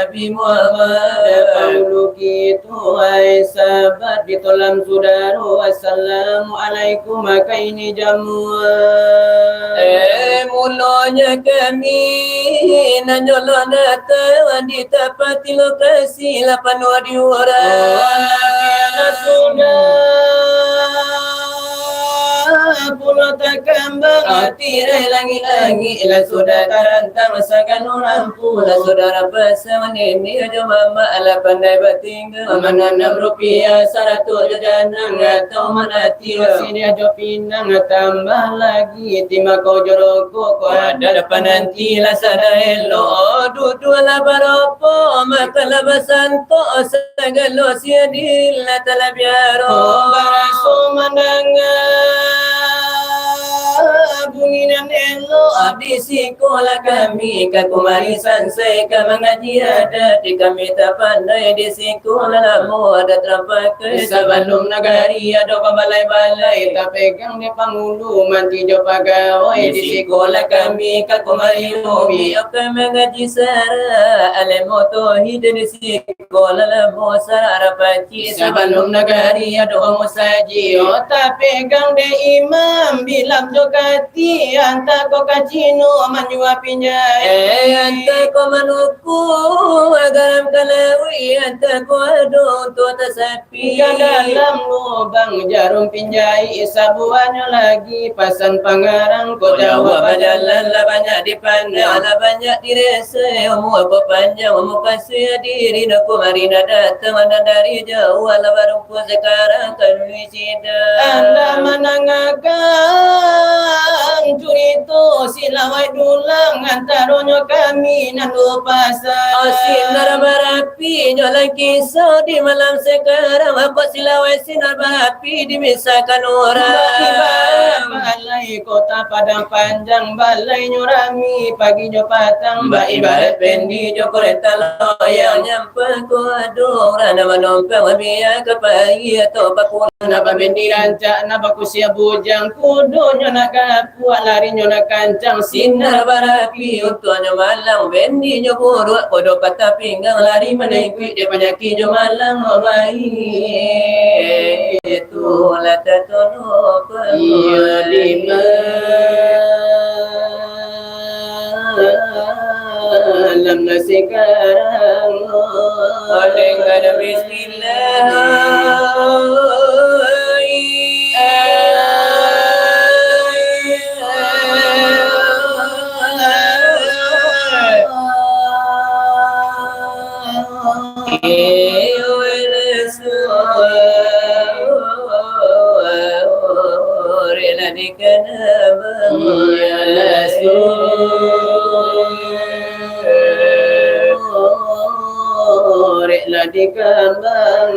Nabi Muhammad Paulu kitu hai sahabat bitolam saudara. Assalamualaikum maka ini jamu mulanya kami nanyolah nata di tapati lokasi 8 wadi orang pulau takambang tirai langi-langi ila sudah tarantang masakan orang pula saudara bersama ini aja mama ala pandai bertinggal mana 6 rupiah 100 jajanang atau manati sini aja pinang tambah lagi timah kau joroko kau ada depan nanti lah sada elo duduk lah baropo maka lah basanto segala siadil lah talabiaro baraso mandangan bunyinan elo abdi sekolah kami ke kumarisan saya ke mengaji ada di kami tak pandai di sekolah lama ada terapakai sebelum negari ada balai-balai tak pegang di pangulu manti jo pegawai di sekolah kami ke kumarilomi ke mengaji sara alemo tohid di sekolah lama sara paci sebelum negari ada musaji tak pegang de imam bilang jo kati anta ko kacino manjua pinjai anta ko manuku garam kalawi anta ko ado to tasapi dalam lubang jarum pinjai sabuannya lagi pasan pangarang ko jawab jalan lah banyak dipandang lah banyak direse umur apa panjang umur kasih diri nak marina datang anda dari jauh lah baru ko sekarang kan wisida anda menangakan itu silawai dulang antaronyo kami nandu pasar sinar berapi nyala kisah di malam sekarang apa silawai sinar berapi dimisakan orang balai kota Padang Panjang balai nyurami pagi jo patang mbak ibarat pendi jo kereta loyang nyampe ko aduh rana manompeng wabia kepai atau bakul napa bendi rancak napa kusia bujang kudunya nak kapuat lari nyona kancang sinar barapi untuknya malang bendi nyo buruk kodo patah pinggang lari menaiki dia penyakit jo malang baik itu lata tono iya di malam sekarang dengan bismillah di kandang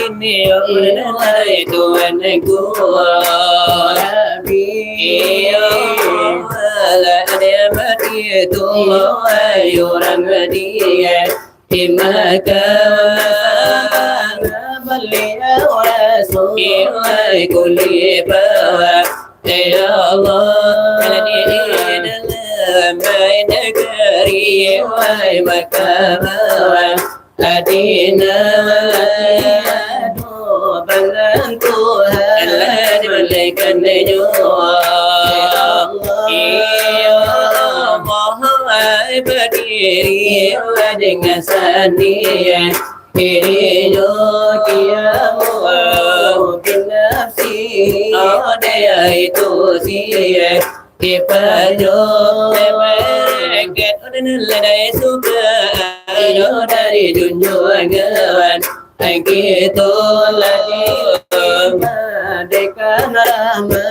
ini udah Tuhan ku Nabi la dia mati tu orang dia di Makkah beliau Rasul kulli bawa ya Allah di dalam negeri Makkah adina balan Tuhan Allah diberikan jua ya Allah berdiri dengan sendiri Iriyo kiamu binafsi Odaya itu siya Kipajo Meweket Odanalai suka Ayo dari junjungan Kita lagi Merdeka nama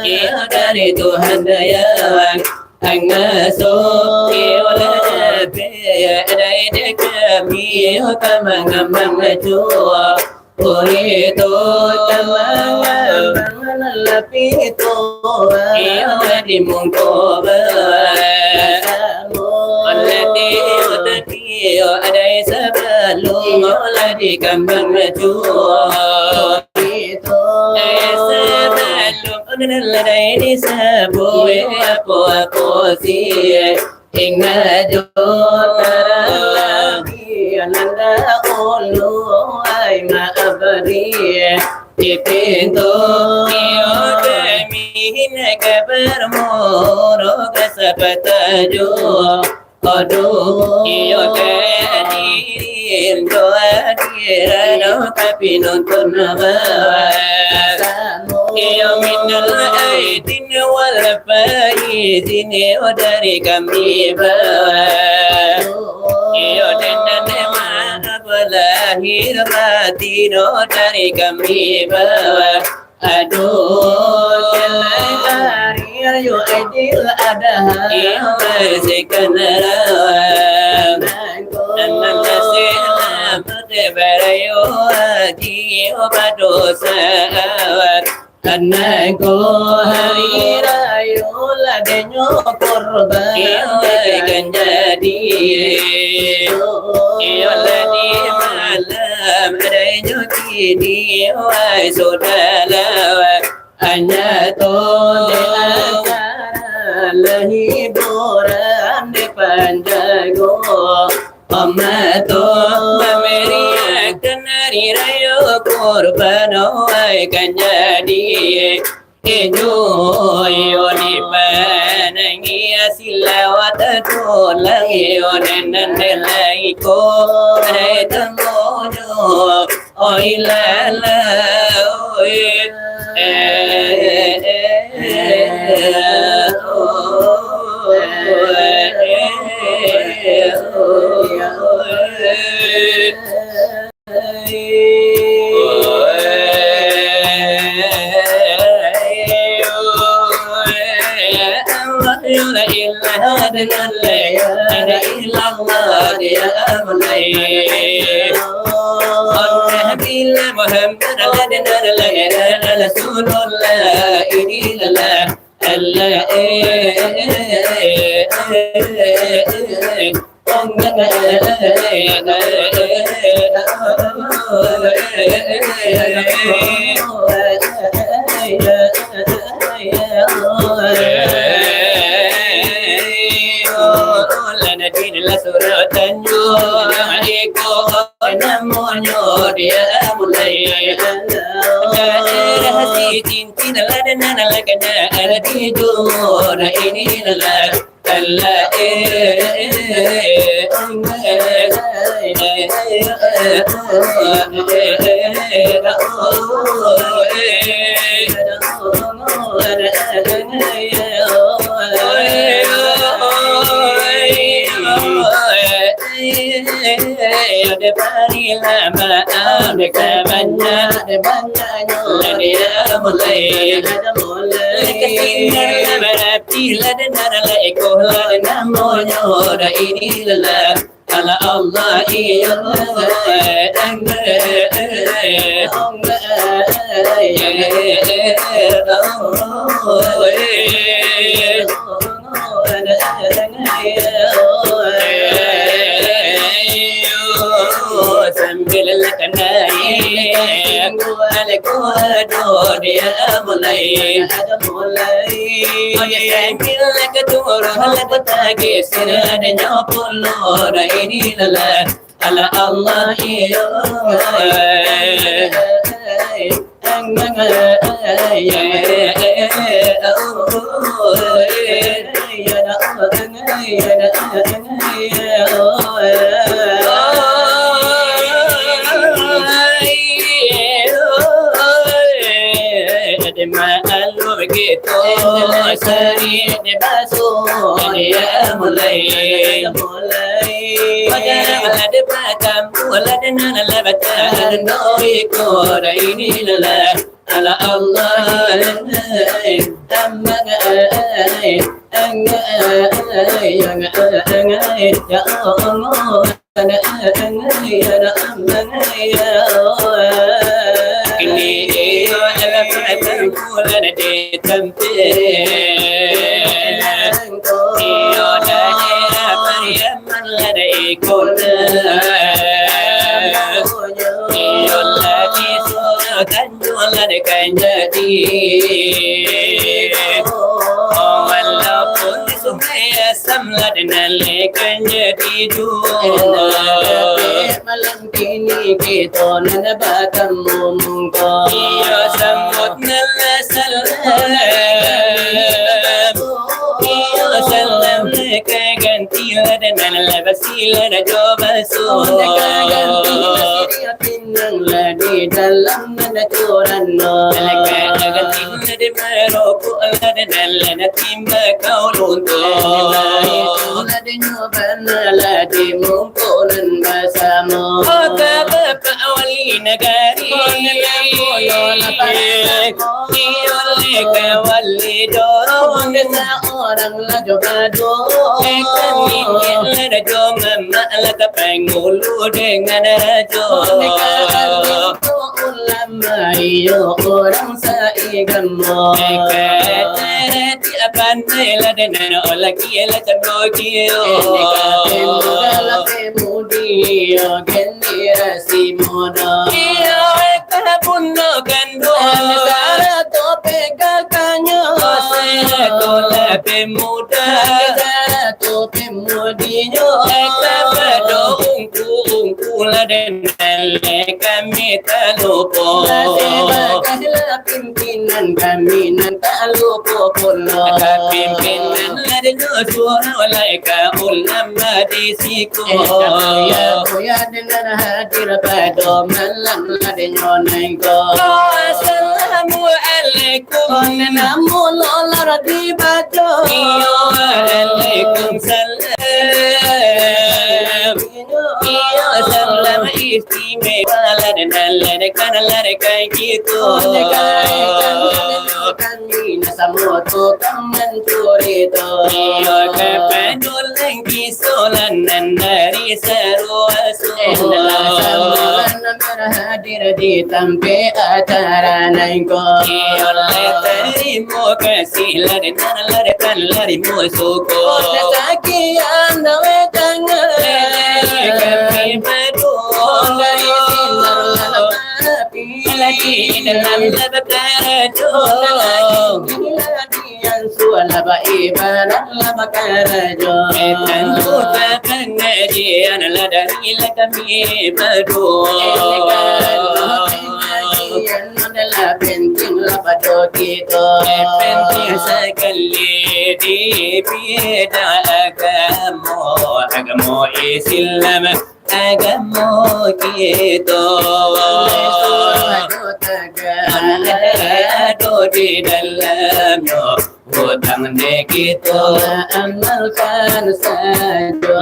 Dari Tuhan dayawan Angasuh Oleh Dari kami Kamang-kamang jua Itu Kamang-kamang Lapito Ia dimungko Alati Utati Adai sebelum Oleh kambang jua Itu sebelum Oleh di sebuah Aku siya Ingat lagi Ananda ulu Ay maabadi Di pintu Iyo kami Kabarmoro Kasapataju Aduh Iyo kadirin Doa kirano Tapi nonton nabawa Iyo minal aitin wal faizin dari kami bawa Iyo dan maaf lahir batin dari kami bawa Aduh dari ayo idil adha Iyo masihkan rawa Nanan nasihat berayo hati Badosa awat Anakku hari raya ladenya korban Ikan jadi Ioladi malam adanya kini Wai saudara Hanya tuh di antara Hiburan di Panjago Amma tuh memeriahkan hari raya korban Kan jadi Ijo di panangi asilawat tulang Yonan nelai ko Ay tangojo Oy lala Oy Allah sambil kenai gua dia mulai sambil keturun tagi sirnya pulur ini lala ala Allah ya malu begitu seri dibasuh dia mulai pada ada macam wala dan ala batan doi ko ini lala ala Allah ya ini alam bulan di tempat iyo daya pariaman lada ikona iyo lagi sultan jualan kanjadi walaupun supaya samla dan kanjadi malam kini kita nanabakan mumungko iyo sambut nala salam iyo salam leka ganti dan nala basila na jobaso nang di dalam nana curano leka ganti di meroko dan nala timba kau luntur di nyoban nala di mungkonan bersama bapak wali negari Iyoleka wali dorong orang lajo bado rajo mama laka pengulu dengan rajo ulama iyo orang saigamo ti apane la denano la kiela tagokiyo la pemudio gendira simono iyo kabuno gando sara tope kakanyo sara tola pemuda sara tope mudinyo kabado ungku la denale kami talupo kahla pimpinan kami nan talupo pulo pimpinan la deno suara walaika ulama di siku ya dengan hadir pada malam la deno nengko assalamu alaikum namu lola radi bajo iyo alaikum salam iyo salam istimewa la denale kanala kai gitu kami nasamoto kaman curito iyo kapendul lagi solanan dari seruasu hadir di tempe acara naiko iyo terima kasih lari lari musuhku sekian dawe tangan kami berdua dari sinar api lagi dalam labarajo yang suara ibarat labarajo tentu pengajian dari kami berdua adalah penting lapado kita penting sekali di beda agama Islam agama kita ada di dalamnya hutang kita amalkan saja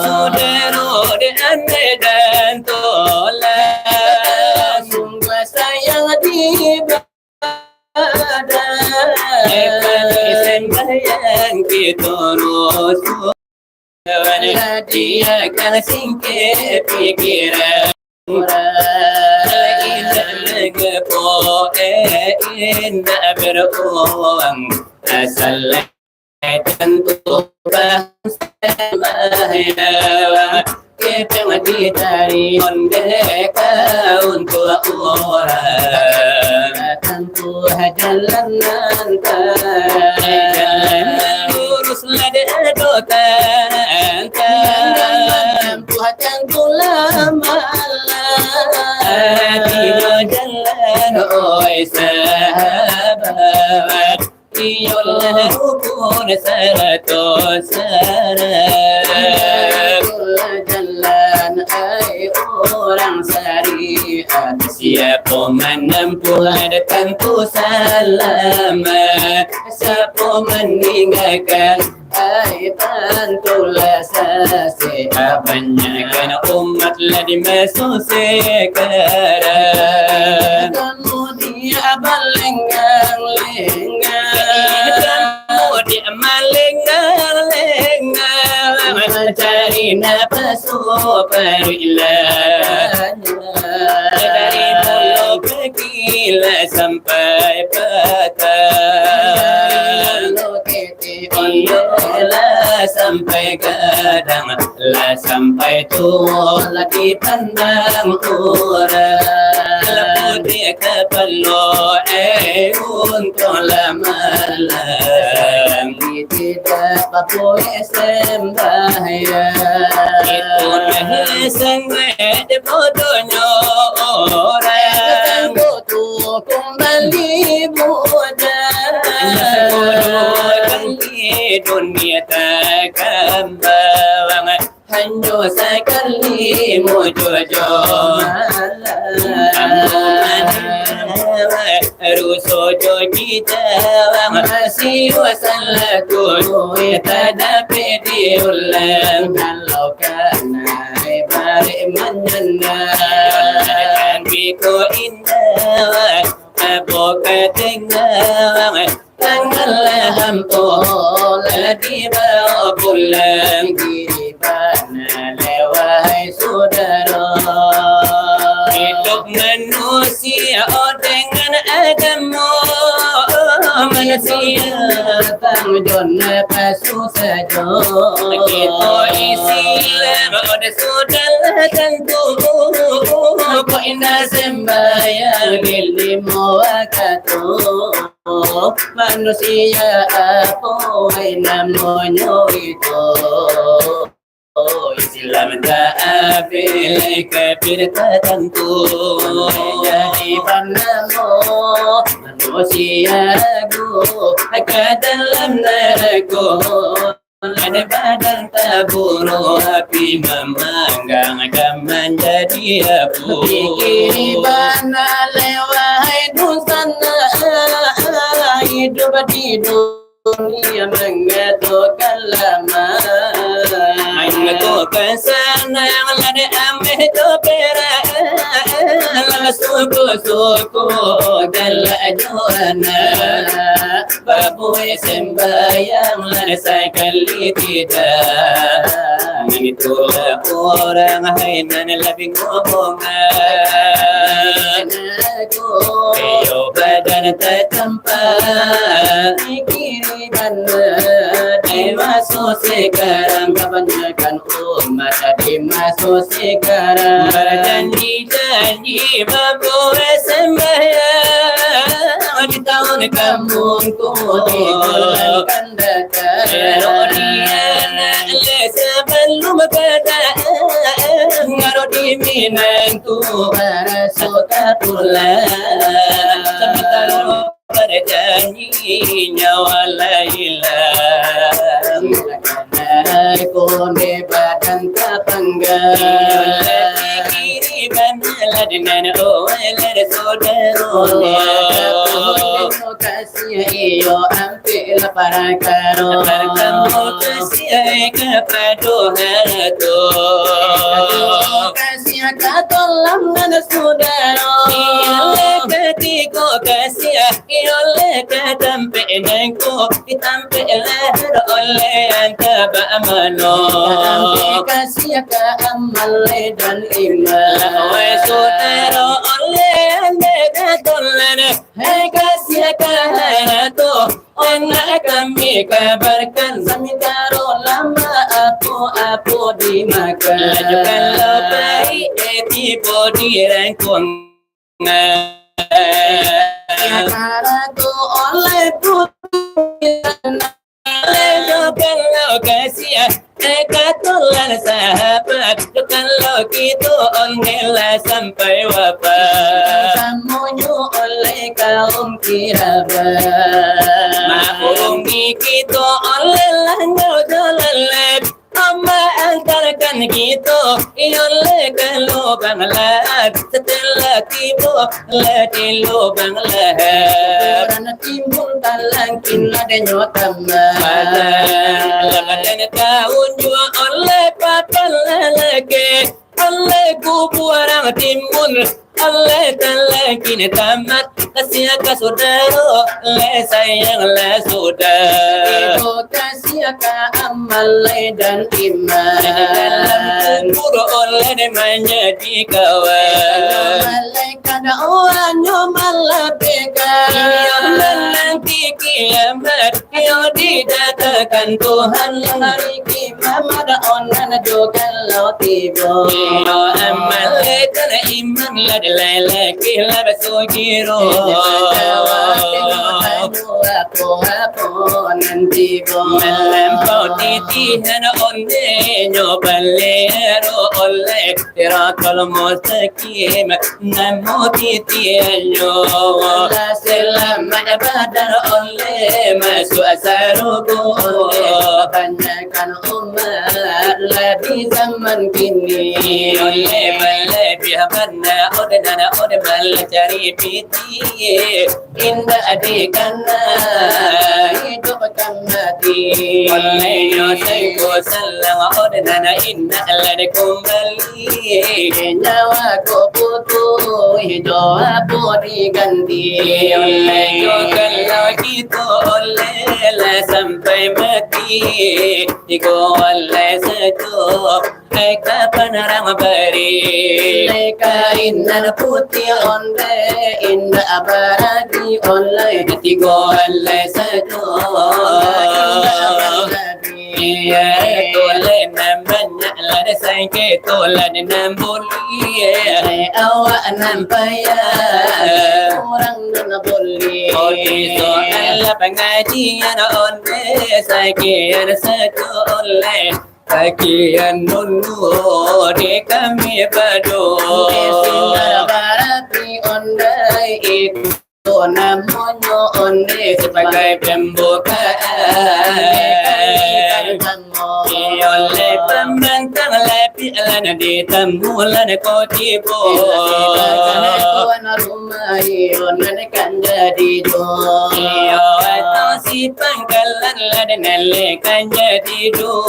saudara di anda dan tolak sungguh sayang di sembahyang kita rasul dia akan singkir pikiran lagi inna beruang asal tentu bahaya kita mati dari ondeka untuk orang tentu jalan nanti lurus lada dotan buatan lama tidak jalan oi sahabat Iyolah rukun satu sarap jalan ai orang syariat siapa menempuh ada tentu selamat siapa meninggalkan ai tentulah sesat banyakkan umat lagi masuk sekarang kemudian berlenggang-lenggang kemudian melenggang-lenggang mencari nafas perilahan dari mulut ke gila sampai petang lah sampai kadang lah sampai tua lagi pandang orang putih kepala untuk lama-lama tidak boleh sembahyang itu sangat bodohnya orang butuh kembali bodoh dunia takkan bawang hanya sekali mujur rusojo kita masih wasalaku tadapi diulang kalau karena balik menyenang biko indah boka tengah tanggal hampol di bawah pulang di mana lewai saudara hidup manusia dengan agama manusia tanggung pasu saja kita Islam ada saudara tentu kau indah sembahyang limo akatu manusia apa namanya itu Islam tak pilih kafir tertentu jadi panamo manusia go ke dalam neraka ada badan taburu api memanggang akan menjadi abu kiri bana lewai dusana hidup di dunia mengetukkan lama mengetukkan sana yang lada ameh topera suku-suku galak juana babu sembahyang lada sekali tidak itulah orang hainan lebih ngomongan Ayo badan tertempat kiri kanan masuk sekarang kebanyakan umat tadi masuk sekarang berjanji-janji membuat sembahyang di tahun kampungku di bulan kandakan Rodiana sebelum keadaan ngaruh di Minangku para suka pulang sebentar berjanji nyawa hilang aku di badan kepanggang kiri bandala dengan oleh saudara kasih iyo ambil para karo kamu kasih kepada harto kasih katolam dan saudara ketika kasih oleh ketampe nengko ditampe oleh anta ba'amano kasih ke amal dan iman wa saudara oleh anda katolan tu enak kami kabarkan samikaro lama aku dimakan kalau baik tiba dirangkung Karaku oleh putih kalau kasih katulan sahabat kalau gitu ongela sampai wafat semuanya oleh kaum kirabat maungi kita oleh langau jalan Amma antarkan kita oleh kalau banglat setelah tiba di lubang lahar karena timbul talang kina dan nyotama dan tahun jua oleh papan lelaki oleh kubu orang timbul oleh talakin tamat kasih ke saudara oleh sayang lah saudara kasih ke amal dan iman dalam kubur oleh menjadi kawan malaikat awalnya malah pegang nanti kiamat yang didatangkan Tuhan hari kiamat onan juga kalau tiba amal dan iman lah lelaki lah bersugiro aku nanti melampau titihan onde nyobalero oleh tiratul mustaqim namo titihan selamat badar oleh masuk asarugo kebanyakan umat lebih zaman kini oleh lebih benar odana odebal cari piti indah adikana hidup mati oleh yosaiku salam odana inna alade kembali nyawa ku putu hidup aku diganti oleh kalau gitu oleh lah sampai mati iko oleh satu kapan orang beri inna putih onde inna abaradi oleh tigo oleh satu iya toleh namanya lada sangke toleh namboli awak nampaya orang namboli itu ala pengajian onde sangke satu oleh Kakian nunu di kami berdua Sinar barati ondai itu namanya ondai sebagai pembukaan oleh pembentang lebih lana ditemulan kotibo kawan rumah ion kan jadi do atau si pangkalan lada nale kan jadi do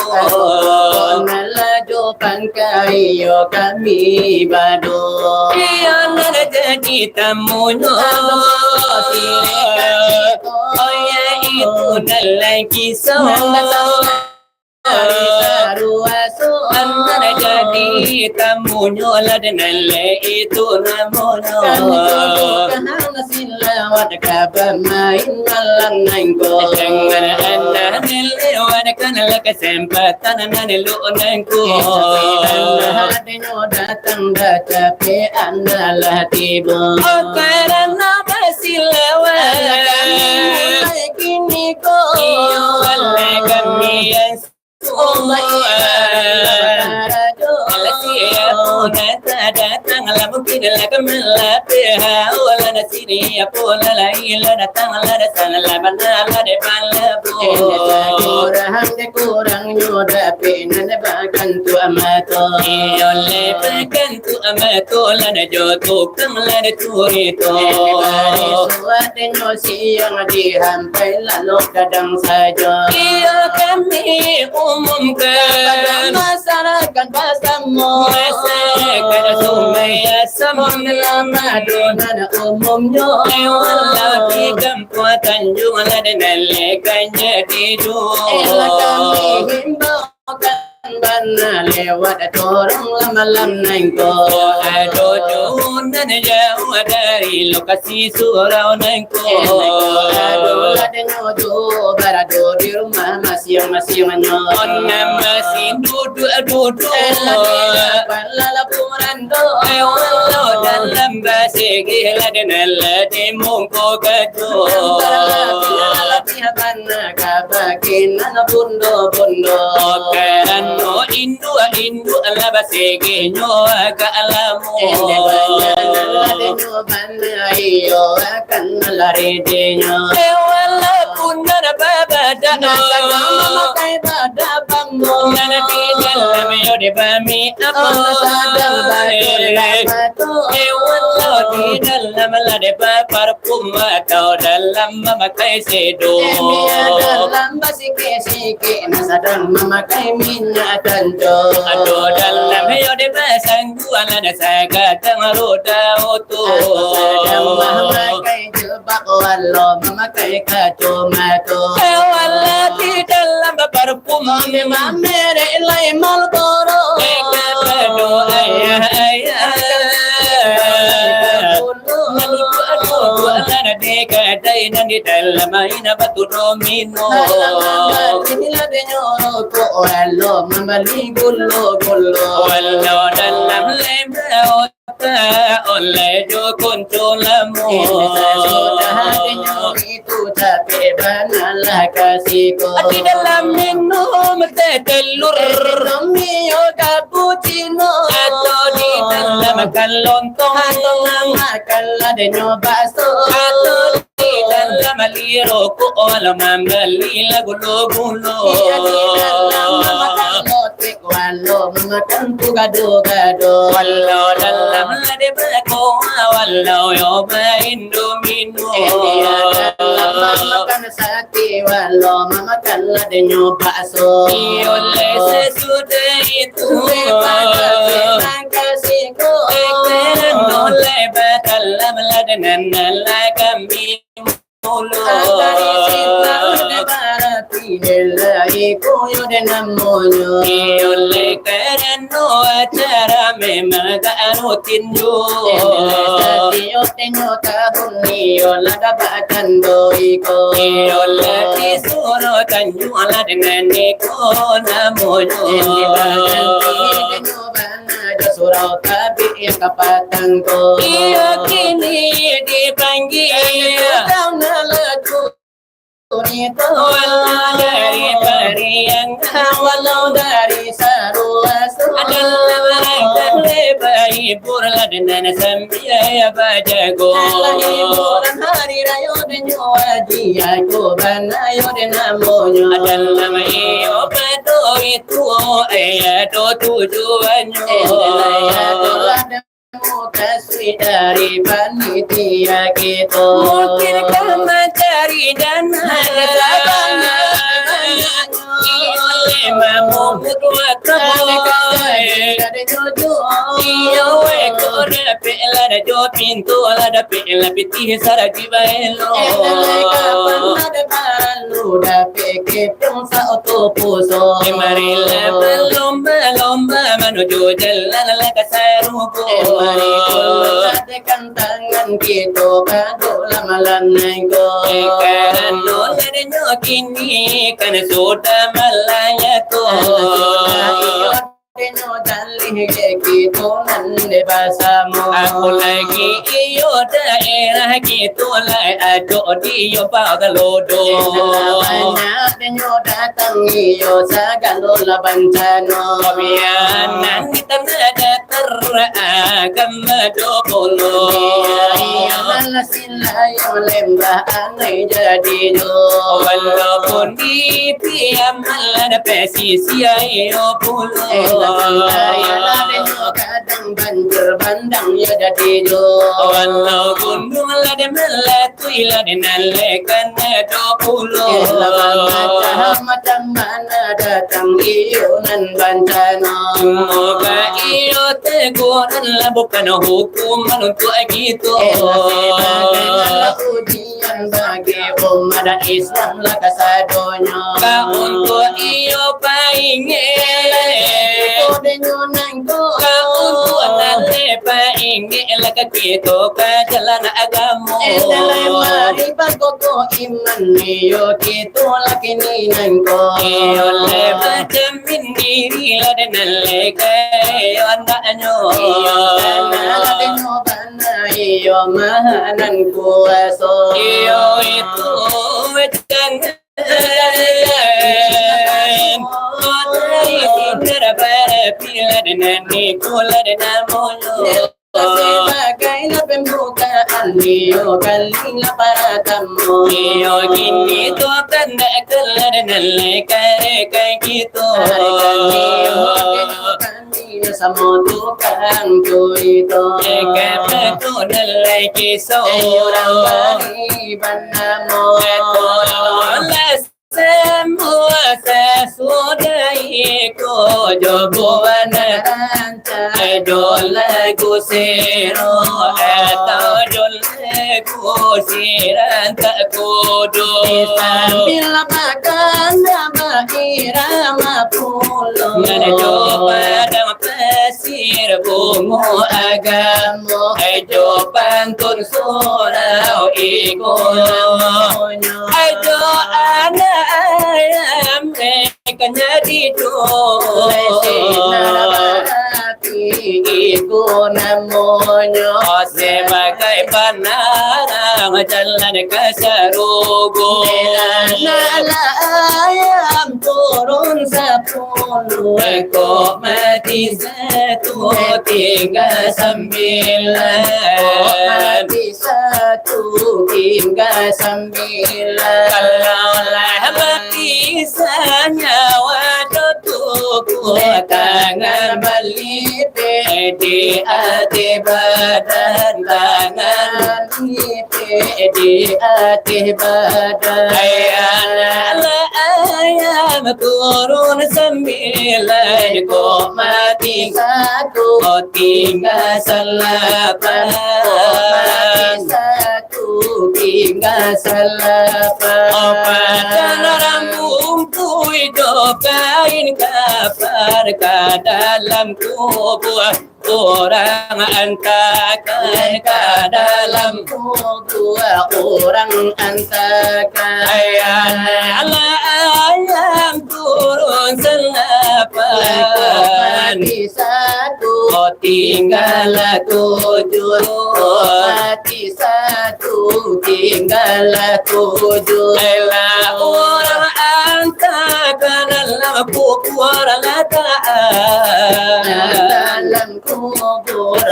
nalado pangkai yo kami bado nala jadi tamuno oh ya itu nala kisah antara jadi tamunya dan itu namono karena silawat kabar main malam nangko dengan anda lewat karena kesempatan nelu nangko hatinya datang tapi anda lah tiba karena silawat kini ko oleh kami yang datang la mungkin la kamla peha wala nasiri apola la ila datang la datang la bana la de bala bo kurang nyoda penan bakan tu amato ole bakan tu amato la na joto kam la de turito suate no siang dihampai lalu kadang saja iya kami umumkan masyarakat pasamu masyarakat sumaya samam lama donan umumnya wala di kampung Tanjung la de nale kan jadi do kami himbau bana lewat dorong lama-lam nengko Ado junan jauh dari lokasi surau nengko Ado ladenyo do barado di rumah masing-masing Onna masih duduk Lalapuran do Walau dalam bahasa gila dan di mungko ketu bana kabakin bundo Karano indu ala bahasa genyo ka alamu bana iyo akan lari denyo Walaupun ada babada makai pada bambo Nana dalam yo de bami apa Walau di dalam lade parfum atau dalam memakai sedo dalam basike-sike nasadang memakai minyak tanto Aduh dalam yo de basang buan ada saga roda oto sedang memakai jilbab walau memakai kacamata Wala di dalam parfum mamere ilai Marlboro Kado ayah Kadai dan di dalam aina batu domino Inilah denyo ko walau membeli gullo Walau dalam lembah oleh jokon colamu itu tapi banalah kasihku Di dalam minum teh telur Romeo cappuccino Atau di dalam makan lontong makan ladenyo bakso Atau di dalam liro ko alam membeli lagu-lagu walau makan tu gado-gado Walau dalam lade bako walau yo Indomino makan sate walau makan ladenyo bakso Oleh sesudah itu kasihku oleh batalam ladenan la kami mulu Oleh kerana acara memang tak rutin jo Oleh disuruh tanjulah dengan neko namonya surau tapi kapatang ko Iyo kini dipanggil Walau dari periang walau dari sarua Adalah mereka lebar hiburlah dengan sambil bajago hiburan hari raya denyo aji aku banayo denamonyo Adalah iyo beto itu do tujuannya kasih dari panitia kita Mungkinkah mencari dana Mampu buat Iyo eko dapet lada jo pintu lada pela pitih saragi baelo Marilah berlomba-lomba menuju jalan lakasaruku tangan kita kado lama-lama Karena ladanya kini kan sudah malaya Teno dalih gitu nande basamu Aku lagi iyo daerah gitu lai ado diyo pagalodo banyak teno datang iyo sagalo labancano Kabianan kita nada teragam dopolo iya malasila yang lembah anai jadi do Walaupun di pihak malada pesisi ayo pulo kadang banjir bandang ya jadi do walau gunung lade melatui lade nalekan do pulo macam mana datang iyo nan bancana semoga iyo teguran lah bukan hukuman untuk gitu ujian bagi umat Islam lah kasadonya Kaunku iyo paingin Denyo nangko Kaunku nale paingin Laka kito kajalan agamo Dalay mari pagkoko iman niyo kito laki ninangko Iyo leba jamin diri Lada nale kayo anaknyo Iyo tanala denyo bana iyo mahanan kuwaso Iyo itu jangan Matahari sinar berpila dengan nikola dan moyo Sebagai na pembukaan niyo kalina para tamo Iyo kini to tanda kelar dan lekar kay kito kami sa motukan ko ito Eka to nalay kiso Ayurang baliban na mo Las semua sesudai ko jobuan Jole kusiro atau jole kusiran tak kudu Bila makan nama irama pulo Nada padang pasir bungu agamo Ajo pantun surau ikut Ajo anak ayam Kanya dijual Iku namonyo sebagai panarang jalan ke sarugo Nala ayam turun sepuluh Kok mati satu tinggal sembilan mati satu tinggal sembilan Kalaulah mati senyawa tutuku tangan melite di hati badan tangan melite di hati badan ayam turun sembilan kok mati satu tinggal selapan satu tinggal selapan Padang rambutku hidup kain kafar ke dalam kubur orang antakan ke dalam kubur orang antakan ayam turun selapan mati satu oh tinggal tujuh mati satu tinggal tujuh orang antakan dalam kubur dalam kubur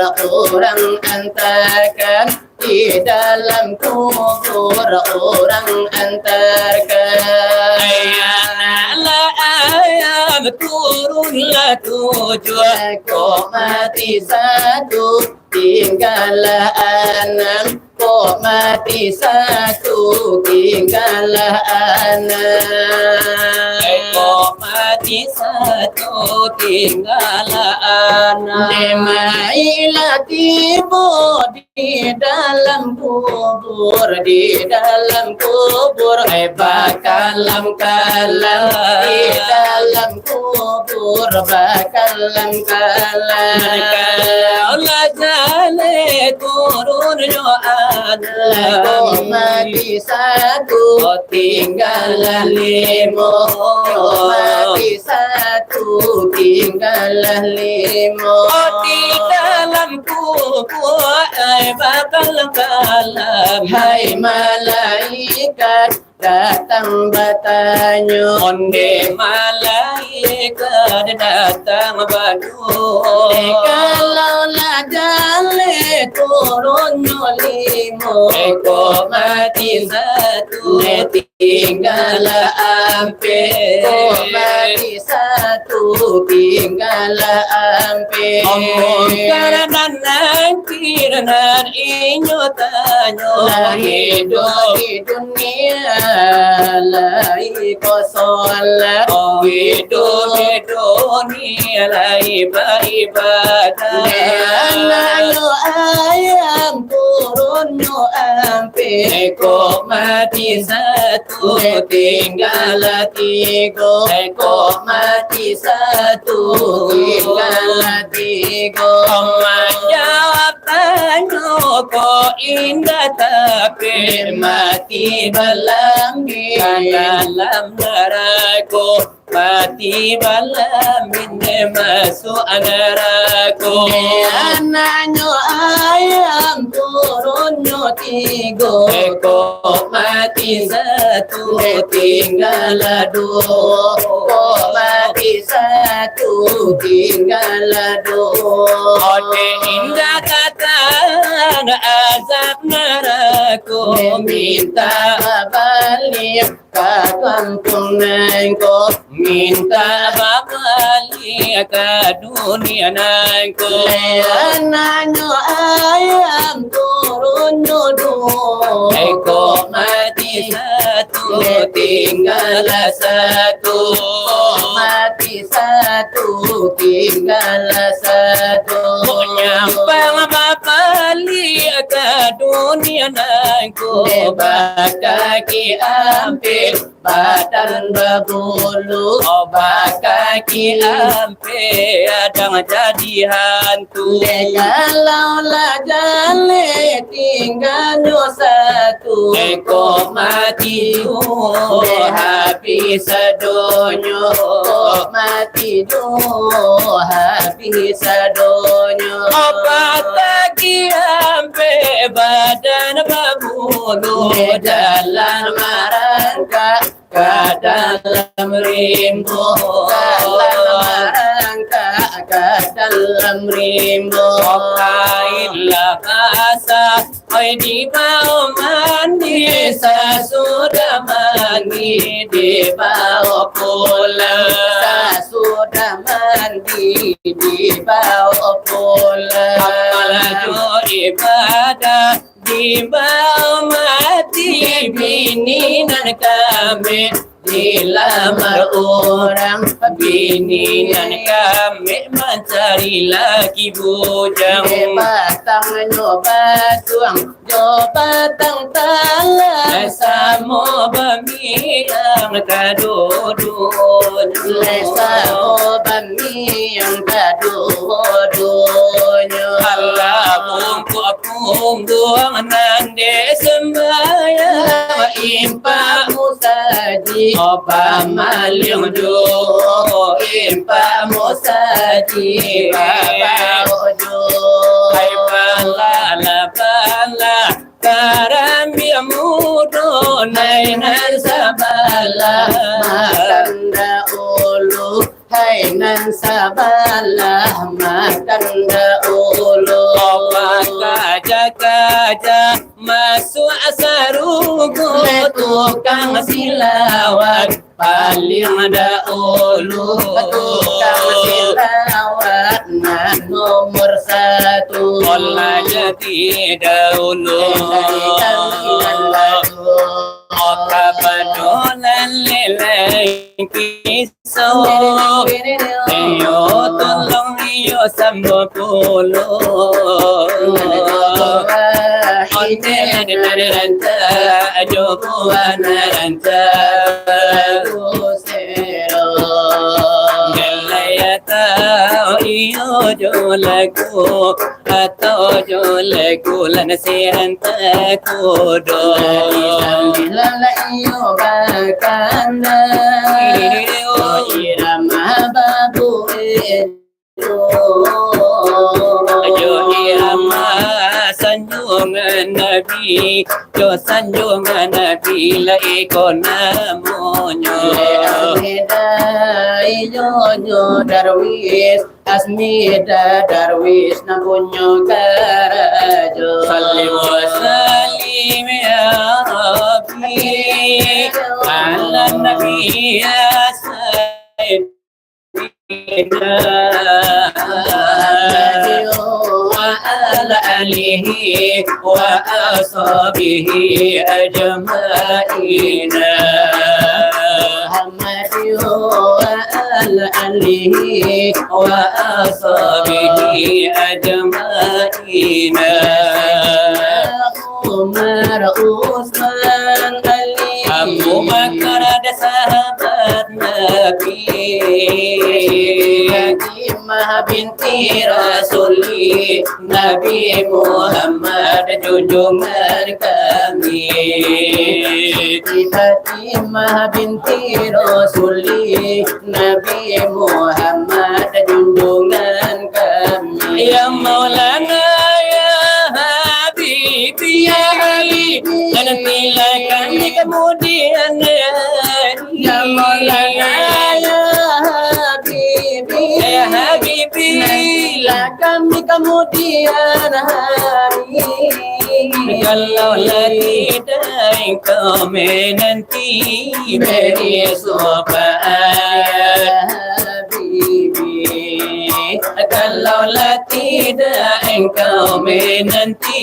orang antarkan di dalam kubur orang antarkan ayam turunlah tujuh kok mati satu tinggal enam kok mati satu tinggal enam kok mati satu tinggal anak Demailah tibo di dalam kubur bakalam kalam di dalam kubur bakalam kalam Allah jale turun yo kok mati satu tinggal limo mati satu tinggal limo di dalam kubur bakal kalam hai malaikat datang bertanya onde malaikat datang badu kalau lah jale turun limo kok mati satu tinggal ampe kok mati satu tinggal ampe karena nanti dan inyo tanyo hidup di dunia lai kosong hidup di dunia lai beribadah Ayo ayam ayam turunnya ampe Eko mati satu tinggal tiga Eko mati satu tinggal tiga Oman jawab tanya kok indah tapi mati Belambi dalam neraka mati balam ini masuk neraka anaknya ayam turunnya tiga Eko mati satu tinggal dua mati satu tinggal dua Ode indah kata azab neraka minta balik ke kampung nengko minta balik ke dunia nangku anaknya ayam turunnya dua Eko mati satu tinggal satu mati satu tinggal satu Nyambang balik ke dunia nangku kaki ambil badan berbulu Obat kaki ampe adang jadi hantu kalau lah jale tinggalnya satu Eko mati habis sedonyo mati habis sedonyo Obat kaki ampe badan berbulu dalam rangka ke dalam rimbo dalam rangka ke dalam rimbo Kailah asa Oi di bawah mandi Sesudah mandi di bawah pulang sudah mandi di bawah pulang Apalah ibadah di bawah mati bini dan kami dilamar orang bini dan kami mencari lagi bujang batang nyoba batang talang samo bamiang kadudun samo bamiang kadudunyo Allah punggung nande sembahyang impa musaji opa maling do impa musaji baba ojo hai pala karami mudo nainan sabala matanda ulu hai nan sabalah matanda ulu kaja masuk asarugo tukang silawat paling dahulu tukang silawat nah nomor satu Allah jati dahulu Oka padolan leleng kisau Iyo tolong iyo sambo pulo Onte ranta ajobuan ranta Gelayata iyo jolaku Atau jolaku lan siranta kudo lala iyo bakanda irama babu Ayo irama sanjungan Nabi Jo sanjungan Nabi la iko namonyo Ijo darwis asmida darwis namunyo karajo Salim wa salim ya Rabbi Ala Nabi ya Sayyidina Wa ala alihi wa ashabihi ajma'ina alihi wa ashabihi ajma'ina Bakar ada sahabat Nabi Fatimah binti Rasuli Nabi Muhammad junjungan kami. Fatimah binti Rasuli Nabi Muhammad junjungan kami. Ya Maulana ya Habibi ya Habibi, nantilah kami kemudian hari. Ya Maulana ya Habibi ya Habibi, nantilah kami kemudian hari. Kalaulah tidak engkau menanti beri syafaat Habibi, Kalaulah tidak engkau menanti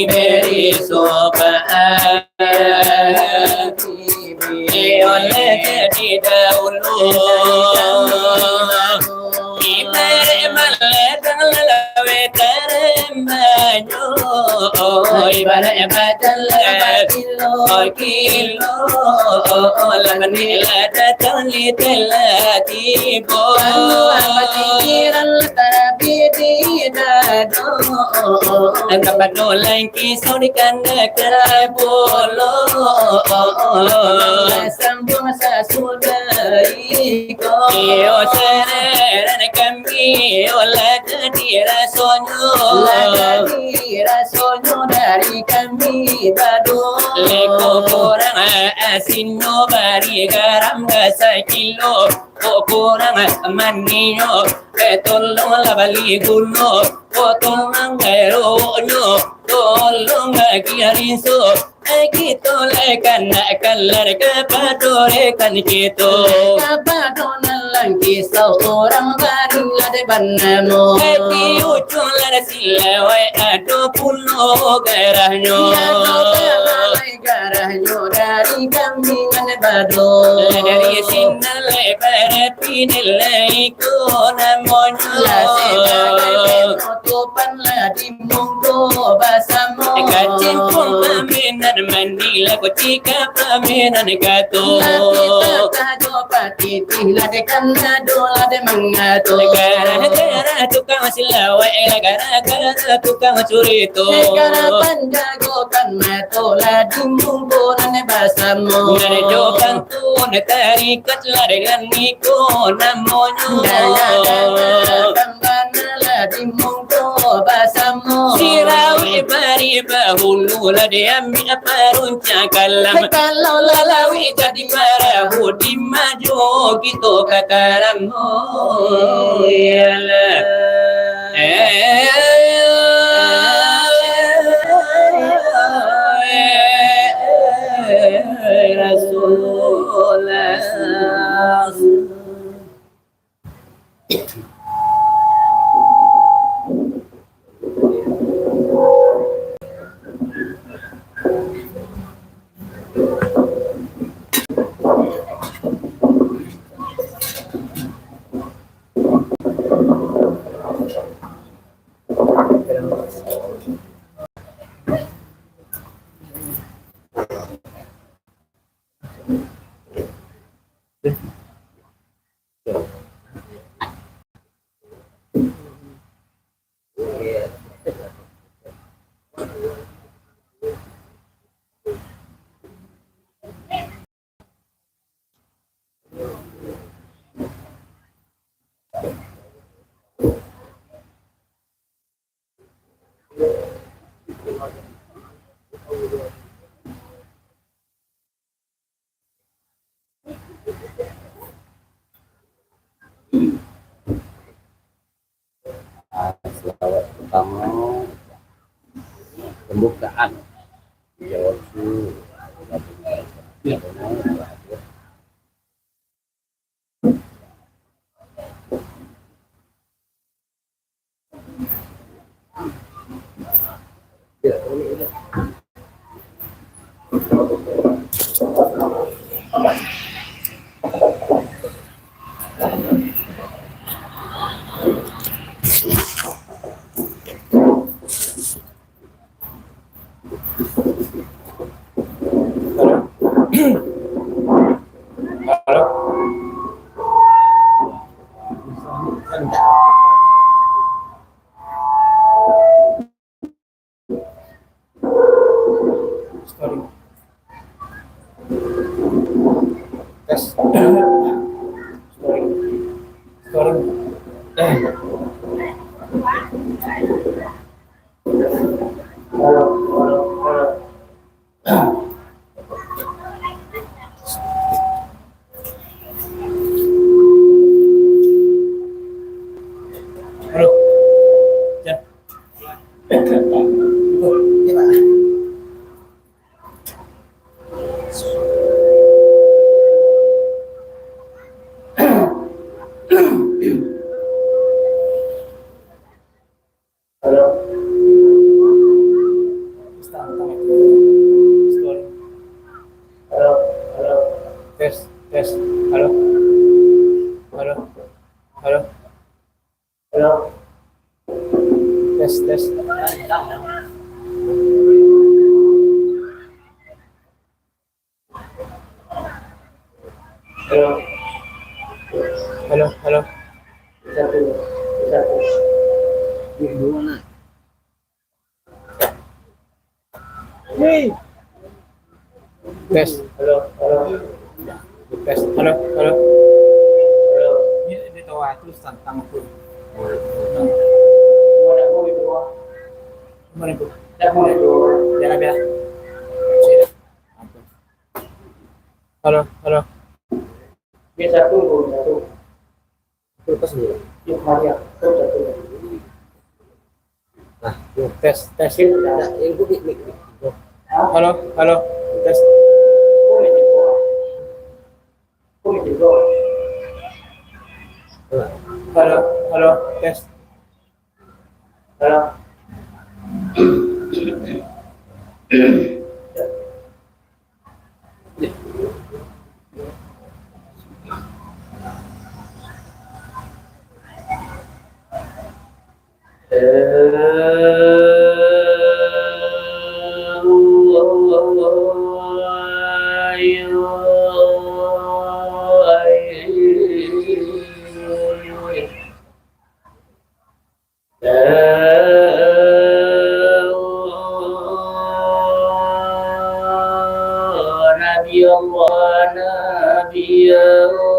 beri syafaat oleh jadi dahulu ibarat malatang lalawe terembanyo ibarat batal kilo lakanila datali telatibo pikiran tarabidi dado dapat dolan kisau di kanda kerabolo sambung sasudai ko iyo sereran kami olah kedira sonyo dari kami bado leko kurang asin no bari garam gasa kilo kurang manino tolong la bali guno tolong ngero nyo tolong kiarinso kita lekan kalar kepadore kan kita kapadonan kisah orang baru ada banamu di ujung lar silawai ado puno garahnya garahnya dari kami ada bado dari sinale berarti nilai ku namonyo tupan lah di munggo basamu kacin pun paminan mandila kucika paminan gato pati tihla de kanado la de mangato gara tukang silawai gara tukang curito negara panjago kan mato la di munggo nane basamu dari jokang tu netarikat la dengan niko namonyo kambana la di munggo basamu sirawi bari bahulu la de ami aparunca kalam kalau lalawi jadi parahu di maju gitu kakaramu yalah Rasulullah selawat pertama pembukaan jawab su tes. Scoring. Halo. Ya. Ya, Pak. Halo. Scoring. Halo. Halo. Tes. Halo. Halo. Halo. Halo. Tes. Halo. Halo. Satu. Tes. Halo. Tes. Halo. Halo. Ini tahu terus tentang aku. Mana itu? Jangan ya. Halo. Satu. Lepas dulu. Maria. Satu. Nah, tes. Halo. Tes. Halo. Tes. Halo. Nabi Allah, Nabi Allah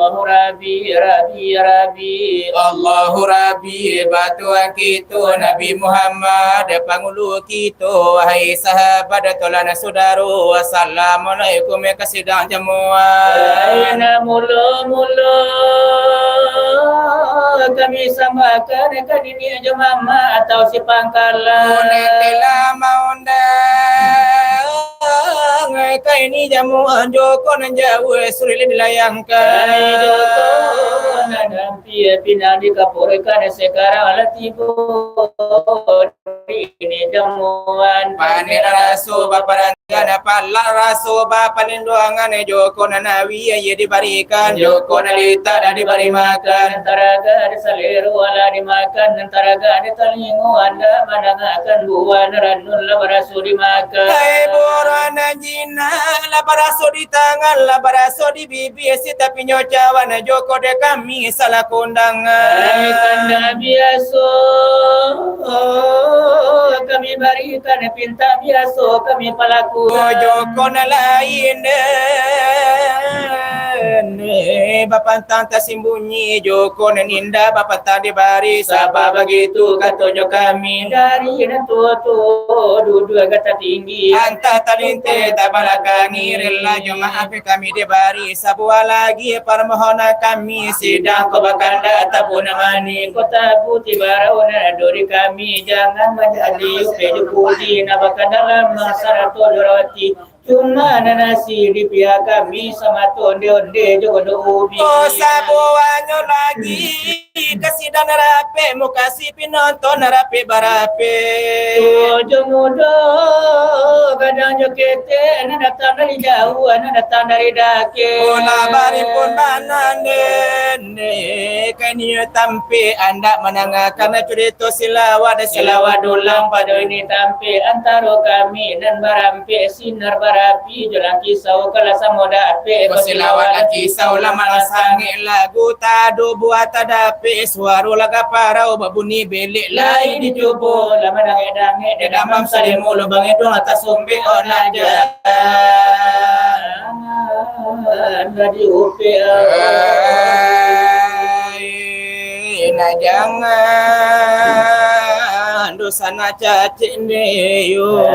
Allahu Rabbi Rabbi Rabbi Allahu Rabbi batuan kita Nabi Muhammad pangulu kita wahai sahabat tolana saudara assalamualaikum ya kasidang jamuan Aina mula-mula kami samakan kadini jemama atau si pangkalan Unetela maundang kai ni jamuan joko nan jauh surili dilayangkan nanti pindah dikapurkan sekarang latibo ini jamuan Panir rasu baparan gana pala rasu bapalin doangan joko nanawi ye dibarikan joko nalita dan dibari makan antaraga disaliru wala dimakan antaraga ditalingu anda manangakan buwan ranun labarasu dimakan Hai borana jina labaraso di tangan labaraso di bibi si tapi nyocawan joko de kami salah kondangan kanda biaso kami barikan pinta biaso kami palaku joko na lain bapak tanta sembunyi joko na ninda bapak tadi baris Sabab begitu katonyo kami dari tua duduk kata tinggi anta talinte tabalakangi rela jemaah kami di baris sabua lagi permohonan kami sidang kebakanda tabuna mani kota putih barauna dori kami jangan menjadi upedu puji nabakan dalam masyarakat doroti cuma nasi di pihak kami sama onde-onde jogodo ubi oh sabuanyo lagi kasidan rape mukasi pinonton rape barape jomodo kadang jokete ana datang dari jauh ana datang dari dake Ola bari pun banane kani tampe anda menangakan cerita silawat Selawat dulang pada ini tampi antara kami dan barampi sinar barapi jalan kisau kala samoda ape silawat kisau lama sange lagu tado buat tadape suara laga parau babuni belik lain dicoba lama dange de damam salimu lubang itu atas sombe onaja anda diupe na jangan dosa na cacing yo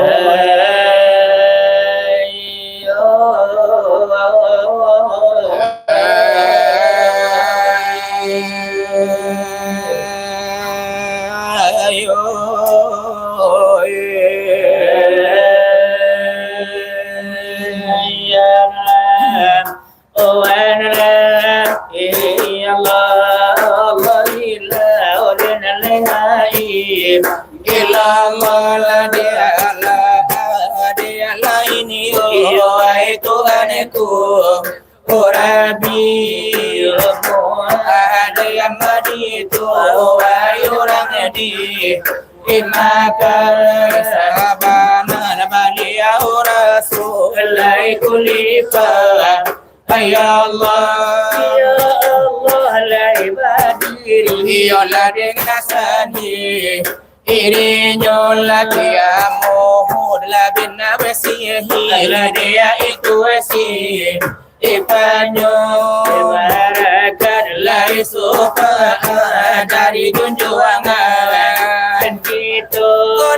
Imakan sahabana baliya rasulullah kulifa ya Allah la ibadiri ya la dengasani irinyo la kiamu la binawasihi la dia itu wasi ipanyo barakat la isufa dari junjuangan kita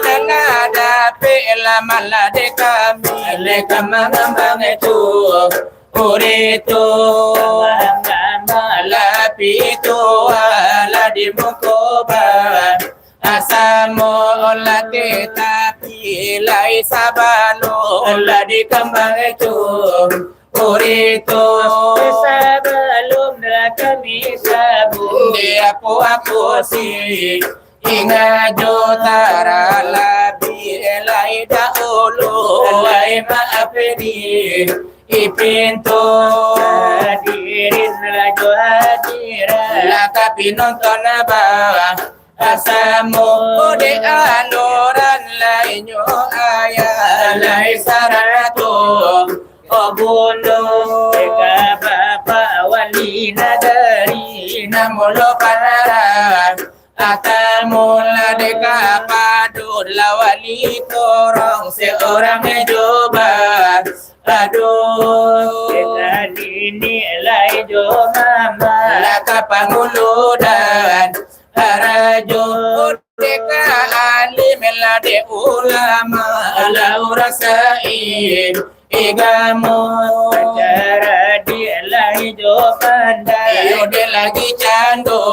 nana dape la malade kami le kamangambang itu Urito malapito ala di mukoba asamo la teta pilai sabalo la di kambang itu Urito sabalum na kami sabun dia aku si Inga jotara labi elai daulu elai maafedi ipinto hadirin lajo hadiran laka pinonton bawah asamu de aluran lainyo ayah lai saratu obundo eka bapa wali nadari namulo panaran Atamula deka padu lawali korong seorang coba. Aduh, Kali nilai jo mama laka panguludan harajo deka alim lade ulama laura said igamu cara nilai jo pandai yode lagi cando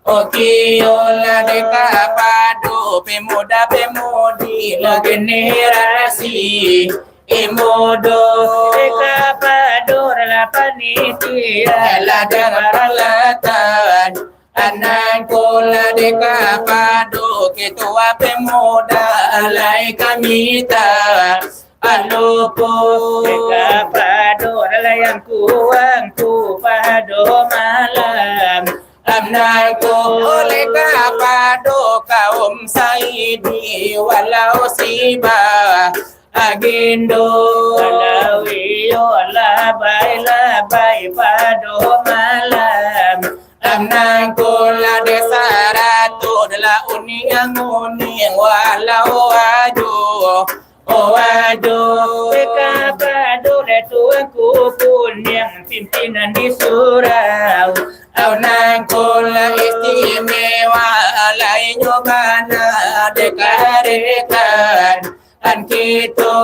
Okio lade kapado pemuda pemudi la generasi imodo Kapador la panitia lada peralatan anak kola de kapado ketua pemuda alai kamita alupo Kapador la yang kuang ku pado malam anak kola kapado kaum saidi walau siba agindo Alawiyo labai pado malam amnang kola de sarato de la uniang uning walau ajo ajo Kapador tuanku pun yang pimpinan di surau amnang kola istimewa alai nyobana de karekan an kita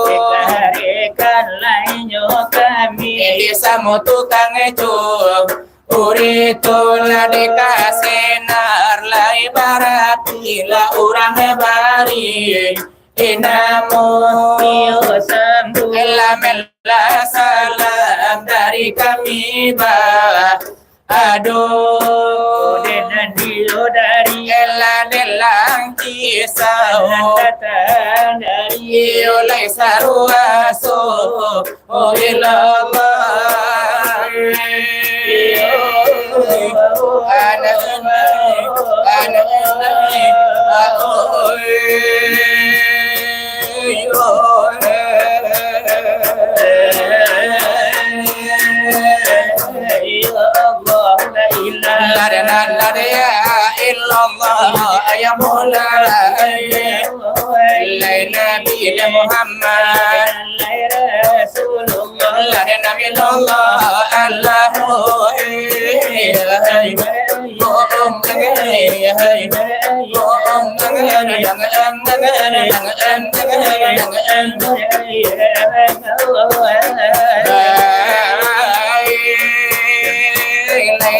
Kekarekan lainnya kami desa motu kang ejo urito la de kasenar la ibarati la urang bari inamo Iyo sambu ella mella salam dari kami ba aduh dan dio dari ella delang kisau datang dari iyo lai saruaso o ilama ya Mola Nabi Muhammad la Nabi Allah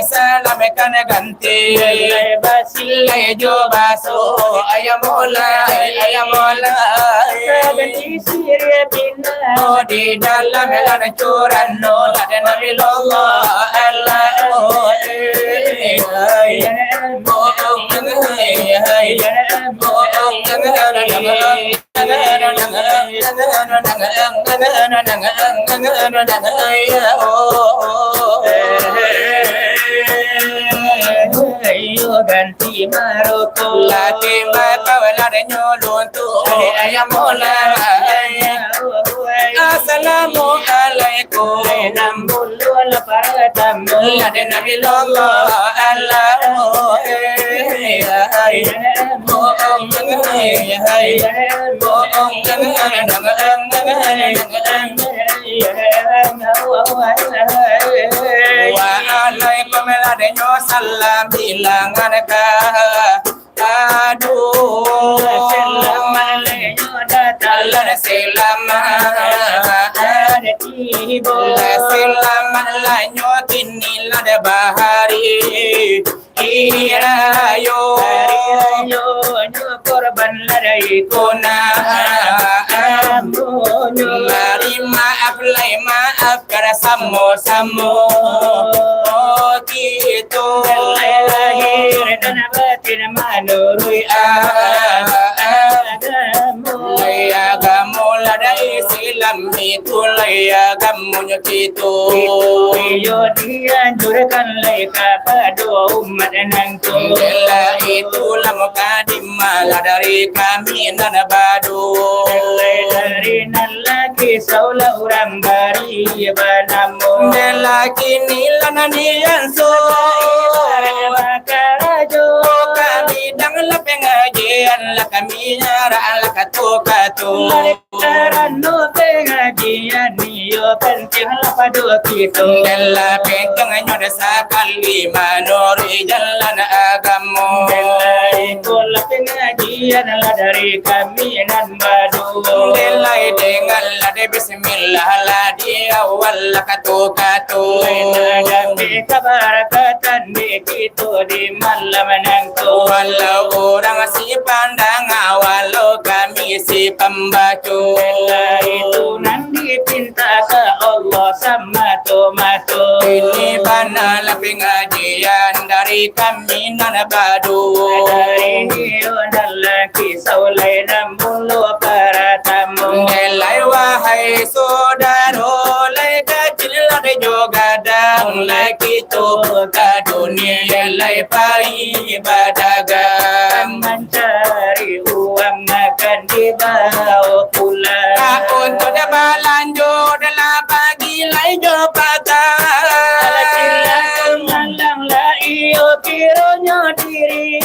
salam kan ganti basil jo baso ayamola ganti siria bina oh di dalam lan curan no ada nabi Allah ganti maroko lati mapawala de nyolun tu ayamola assalamu alaikum nambulu la paratamu la de nabi wa alaikum la de nyo salam bilangan ka aduh selam alayyo datang Allah selama ada tibo selama la nyo kini la de bahari irayo yo korban larai kona amonyo mari maaf lai maaf kara samo gitu lahir dan batin manurui agamu agamu ladai silam itu agamu nyakitu yo dianjurkan lai kepada umat nangku Bela itu lama kadima dari kami dan badu dari lagi saula orang bari banamu Bela kini lana nian so makarajo kami dang la pengajian la kami nyara katu-katu. Karano pengajian niyo penting lapado kito. Dela pentang nyo sa kalima nori jalan agamu. Delay kola pengajian la dari kami nan badu. Delay dengan lade bismillah ladi awal katu-katu. Dami kabarakatan di kito di malam nangko. Walau orang si pandang, walau kami si pembacu. Itu nanti pinta ke Allah sama tomato. Ini panalah pengajian dari kami nan badu. Dari adalah kisah lain mulu para tamu. Delay wahai saudara, lay kecil lade juga dang lay kita ke dunia lay pai badagang. Mencari uang makan dibawa pulang. Untuk belanja dalam pagi lay jo patah. Malang la iyo kironya diri.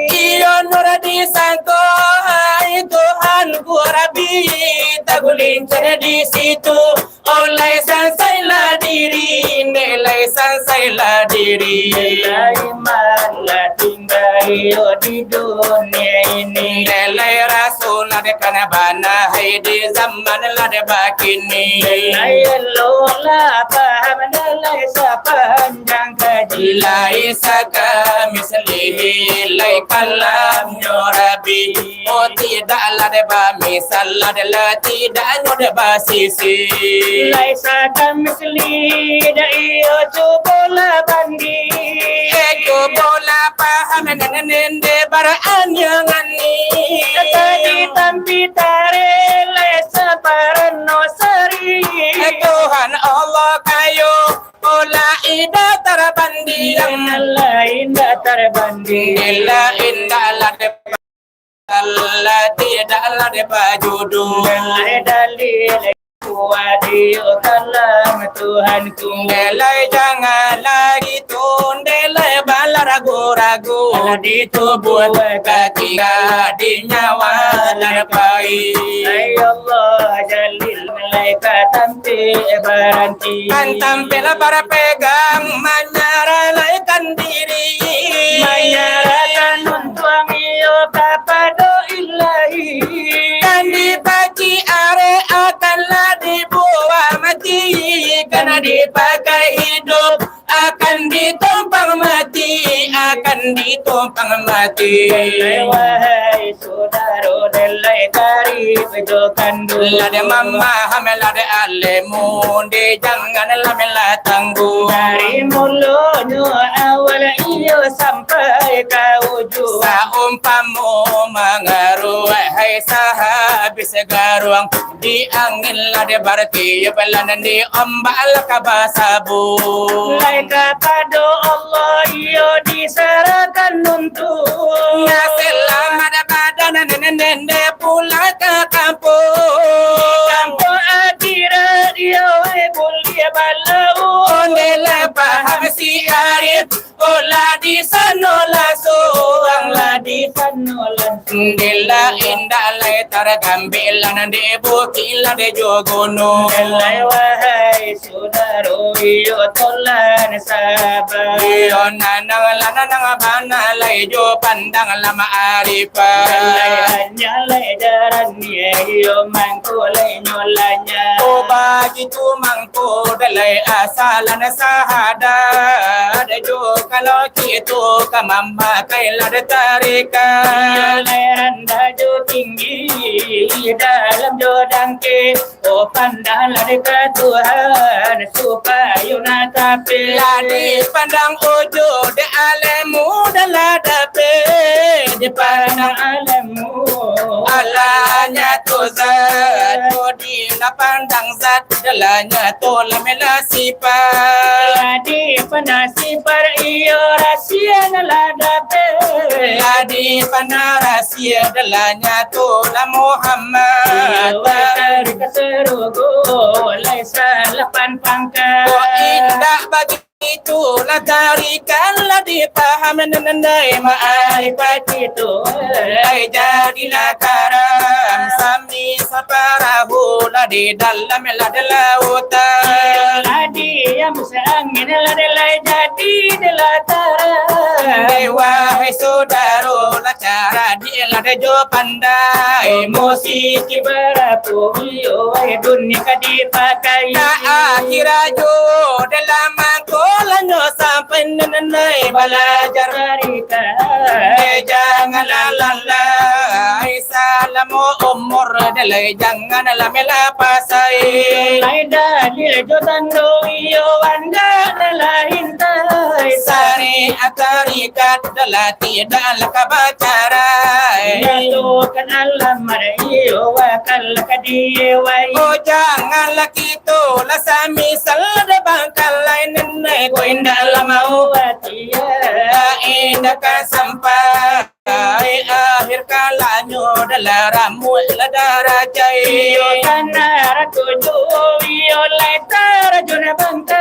Iyo nur disangko hai Tuhan ku Rabbi, tagulincir di situ oleh sansailah diri, nilai sansailah diri. Iman la tinggal iyo di dunia ini. Nilai rasul ada kana bana hai di zaman lada bakini. Ayelo la paham dalai sepanjang kaji. Ilai saka mislihi lai kalam nyorabi. Oh tidak lada ba misal lada la tidak nyoda basisi. Laisa kamisli da iyo cubola bandi. Eko bola paham nende baraan yang ani. Tadi tampi tare laisa parano sari. Tuhan Allah kayo bola ida terbandi yang lain datar bandi. illa inda lade Allah tidak lade bajudu. Dalil kuadio kalam Tuhanku. Delay jangan lagi tundelay bala ragu-ragu di tubuh ketika di nyawa larpai. Ay Allah jalil malaikat tampi baranti. Kan tampil para pegang menyerahkan diri. Menyerahkan untuk iyo kapado ilahi. Kan dipaci are akanlah dibuang mati. Karena dipakai hidup akan ditumpang mati, akan ditumpang mati. Wahai saudara delai tarif jokandu. Lade mama hamelade alemu de janganlah melatanggu. Dari mulutnya awal iyo sampai ke ujung. Saumpamu mengaruh hai sahabis garuang di angin lade berarti belanan di ombak kabasabu. Kepada Allah iyo diserahkan untuk Ya selamat badan nende pulang ke kampung. kampung akhirat iyo boleh balau. Ondela paham si Arif, olah di sanola soang lah di Panolan Dela indah lai tergambilan di bukila de jogono. Delai wahai saudara iyo tolan sabar. Iyo nanang lanang bana lai jo pandang lama arifa. Delai hanya lai jaran iyo mangko lai nyolanya. O bagi tu mangko dalai asalan sahada. Ada jo kalau kita kamamba kailah tarika. Lai jo tinggi dalam jodangke. Oh pandanglah dekat Tuhan supaya natape. Ladi pandang ojo de alemu daladape. Di pandang alammu alanya tu zat. Di na pandang zat dalanya tu lamela sifat. Ladi penasi par iyo rahasia naladape. Ladi pandang rahasia dalanya tu la Muhammad. Dari keserugo lai salapan pangkat. Oh indah bagi itulah tarikanlah dipaham nandai ma'arifat itu jadilah karam sami saparahu lah di dalam lautan Ladi yang seangin ladai jadi delatara wahai saudara lah cara dia lah jo pandai Musik berapu yo dunia kadipakai akhirat jo dalam kolanyo sampai nenai belajar Tarika janganlah lalai salamu umur dalai janganlah melapasai Laida diljotan do iyo anda lain tai sari atarikat dalah tidak kabacara Yaitu kan alam iyo wakal kadiwai oh janganlah kita lah sami salda bangkal lain nenai ko indah lama Watia indah kan sampai akhir kalanyo dalam ramu darajai Iyo tanara tuju iyo laitara juna bangka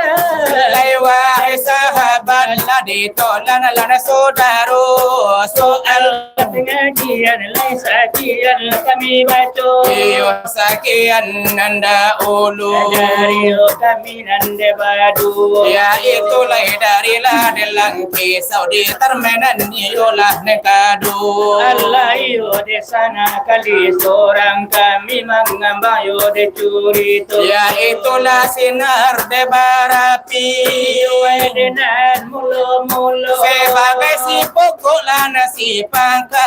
wahai sahabat lah ditolan lana saudaro soal Pengajian lai sajian kami baca iyo sakian nanda ulu Dari kami nande badu ya itulah dari lah delang kisau di termenan iyolah nekadu Allah iyo de sana kali seorang kami mengambayo de curi tu ya itulah sinar de barapi Wedenan mulu-mulu sebagai si pokok lana si pangkat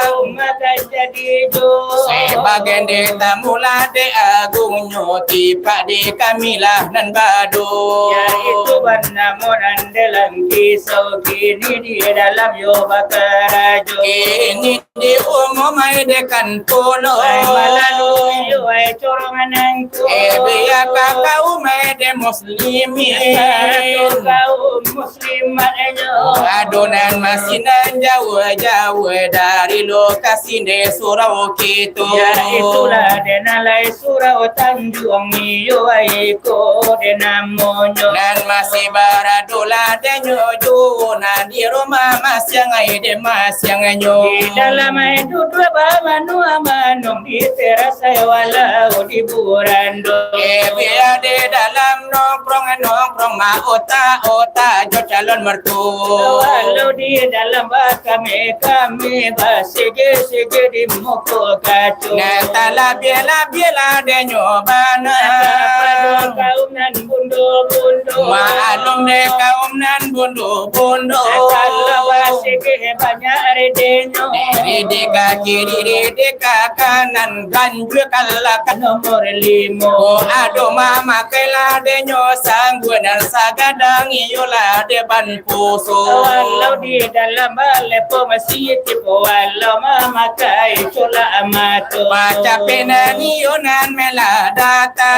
rumah jadi jo sebagai deta mula de agungnya tipak di kamilah nan badu Ya itu namun dalam kisau kini di dalam yo bakarajo ini di umum ay dekan pulo Malalu yo ay coronganangku biya kakau may de muslimin Kau muslimat ayo adonan masinan jauh-jauh dari lokasi de surau kitu Ya itulah denalai surau Tanjung iyo ay ko denamonyo dan masih baradola de nyoju na di rumah mas yang ay de mas yang nyo Di dalam itu dua bamanu amanong di teras ay walau di burando biya de dalam nongkrong ma ota jo calon mertua Walau di dalam kami basige di muko kacu Natala biela de nyobana kaum nan bundo Maalum de kaum nan bundo kalau basige banyak redenyo Ride ka kiri ride ka kanan ganjur kalakan nomor 5 ado mama kela de nyo sanggunan sagadang iyola de ban puso Walau di dalam lepo masih tipu walau memakai cola amato Baca pena nionan meladata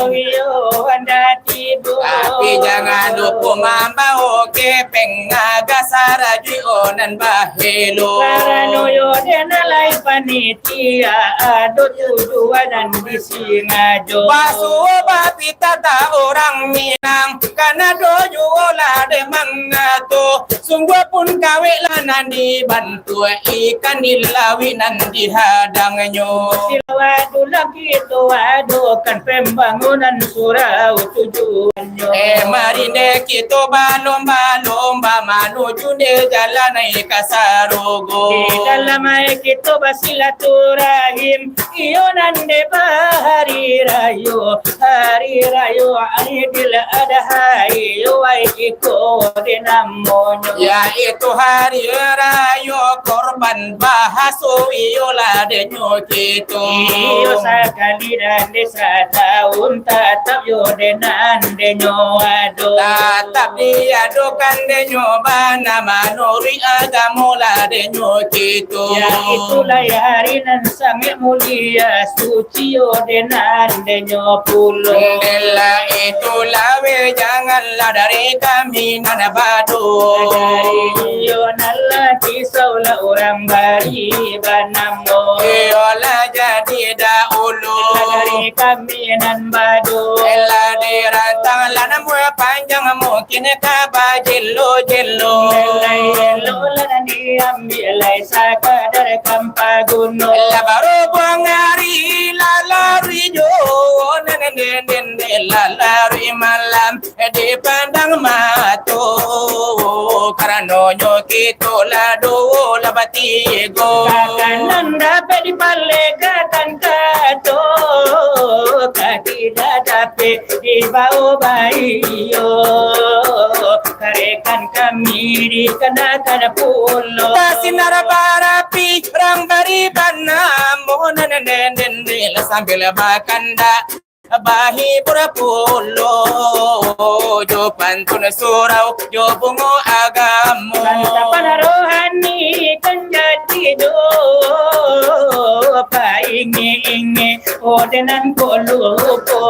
Yo anda tibu Tapi jangan lupa mamba oke pengaga saraju onan bahelo Karano yo denalai panitia ado tujuan dan disingajo Basu bapi tata orang Minang karena dojo olah de mangato sungguh pun kawe lanan dibantu ikan dilawinan dihadangnya Silawadu lagi itu wadu kan pembangunan surau tujuannya mari deh kita balomba menuju de jalan kasarogo Di dalam kita basilaturahim iyo nande hari rayo Aidil Adha iyo iko denamonyo yaitu hari raya korban bahaso iyolah de nyokito iyo sakali dan desa tahun tatap yo denan denyo ado tatap diadukan de nyobana manuri agamola de nyokito ya itulah hari nan sangat mulia suci yo denan denyo pulo Ella itulah we janganlah dari kami nana badu dari yo nalla kisau la orang bari banamo Yola jadi dahulu dari kami nan badu Ella dirantang lana mua panjang makin kaba jello jello Lola diambil sakadar kampaguno labaro bongari lalari jo nenen lalari malam di pandang mato karano nyoki tolado labati go kanan dapat dipalega tankato kaki dapat dibau bayo karekan kami dikenakan pulau Sinar barapi rang bari banam nenen sambil bakanda bahi pura pulo jo pantun surau jo bungo agamu Santapan rohani kenjati do paingi odenan kolupo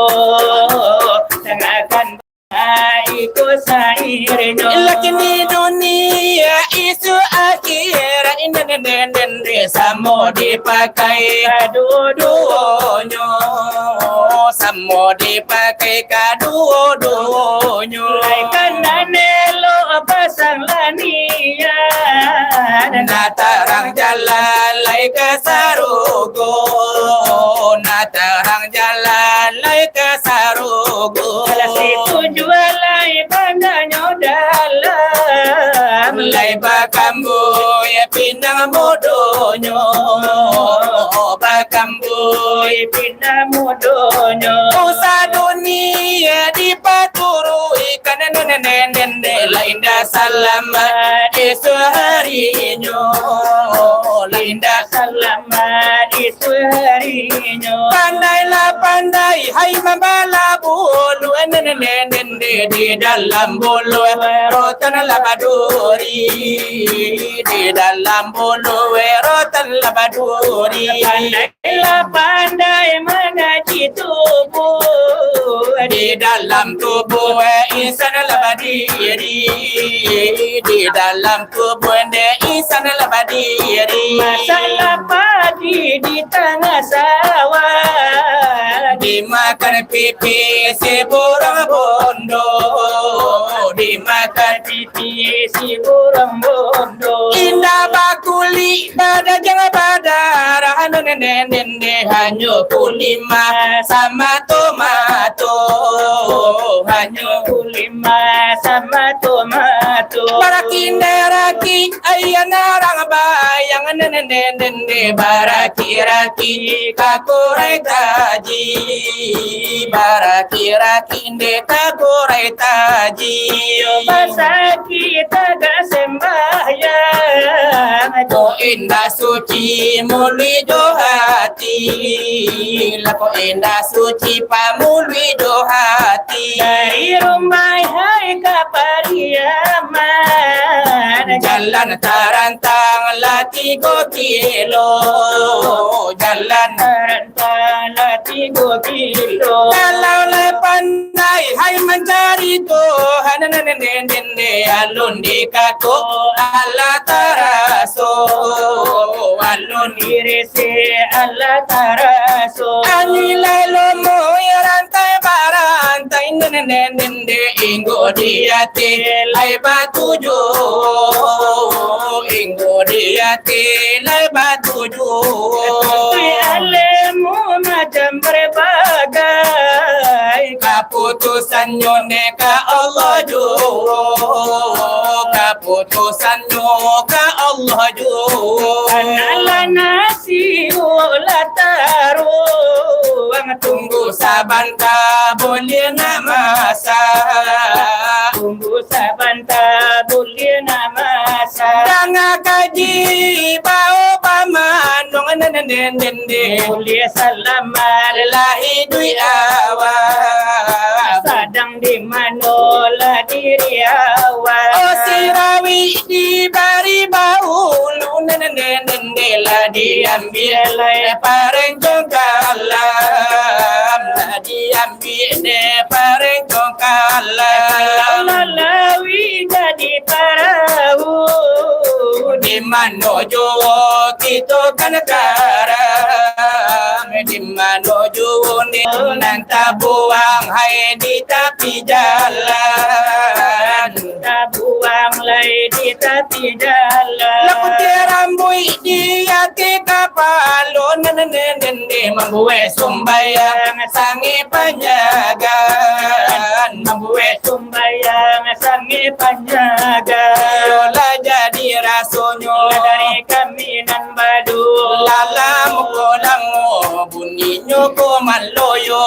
tangakan baiko saireno lakini dunia isu akhir nenen samo dipakai kado-donyo samo dipakai kado-donyo Laikan nanelo pasang lania natarang jalan lai ke sarugo natarang jalan lai ke sarugo Alas itu jualai pandanya dalam lai bakambu ya pinang modonyo bakambu pindah mudonyo usa dunia dipaturu ikan nenen lainda selamat isu harinya lainda selamat itu harinya pandailah pandai hai membala bulu nenen di dalam bulu rotan labaduri di dalam bulu rotan labaduri pandailah pandai mengaji tubuh di dalam tubuh insan labadiri di dalam tubuh insan labadiri masalah padi di tengah sawah dimakan pipi si burung bondo dimakan pipi si burung bondo indah bakuli pada jangan pada nenen hanya kulima sama tomato hanya kulima sama tomato baraki neraki ayah narang bayang nenen baraki raki kakurai taji baraki raki de kakurai taji masa kita gak sembahyang ko indah suci muli do hati lako indah suci pamuli do hati dari rumah hai ke pariaman jalan tarantang lati go kilo jalan tarantang lati go kilo kalau le pandai hai mencari Tuhan nene alun di kaku ala taraso alun irese Allah taraso anilai lomo rantai barantai nene inggo diate lai batu jo inggo diate lai batu jo alemu macam berbagai keputusan ka Allah jo keputusan ka Allah jo Anala nasi ulah taruh tunggu saban ka boleh namasa tunggu saban tak boleh namasa jangan kaji bau pamanong nene boleh selamat lahi dui awal sadang di manolah diri awal oh sirawi di bari bau lu nene lah diambil pareng jongkalam lah diambil pareng jongkalam lalawi jadi perahu di manojo kita kan karam di manojo ni nanta buang hai di tepi jalan di tapi jalan. Laku tirambui dia tika palo nene membuat sumbayang sangi panjagan Membuat sumbayang sangi panjagan. yola jadi rasunyo Dari kami nan badu lalam kolango bunyinya ko maloyo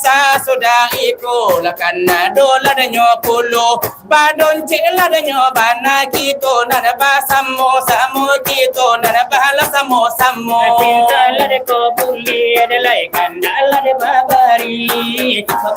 sa sudah iko lakana dola danyo pulo badon cela danyo bana kito nana basamo samo kito nana bahala samo samo Pinta lade ko buli adalah kanda lade babari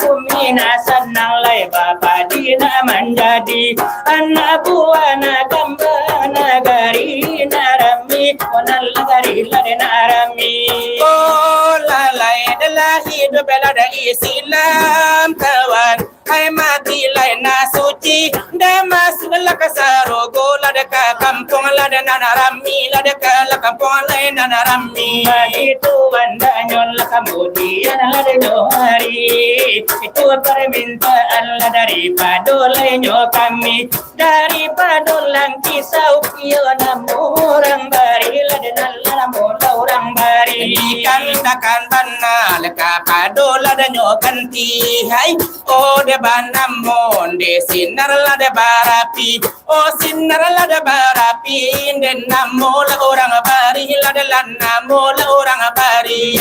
Kumina sanang lai bapa dina menjadi anak buah na kamba nagari narami onal nagari lade narami oh lalai adalah hidup belada Islam kawan hai mati lai na suci demas laka sarogo lada ka kampung lada nanarami lada ka la kampung lai nanarami itu bandanya lah kemudian lade johari itu permintaan lah daripada lenyo kami daripada lang kisau kiona orang bari lade nalam orang bari ikan takan bana leka pado lada nyo kanti hai o de banamon de sinar lada barapi o sinar lada barapi den namo la orang bari lada namo la orang bari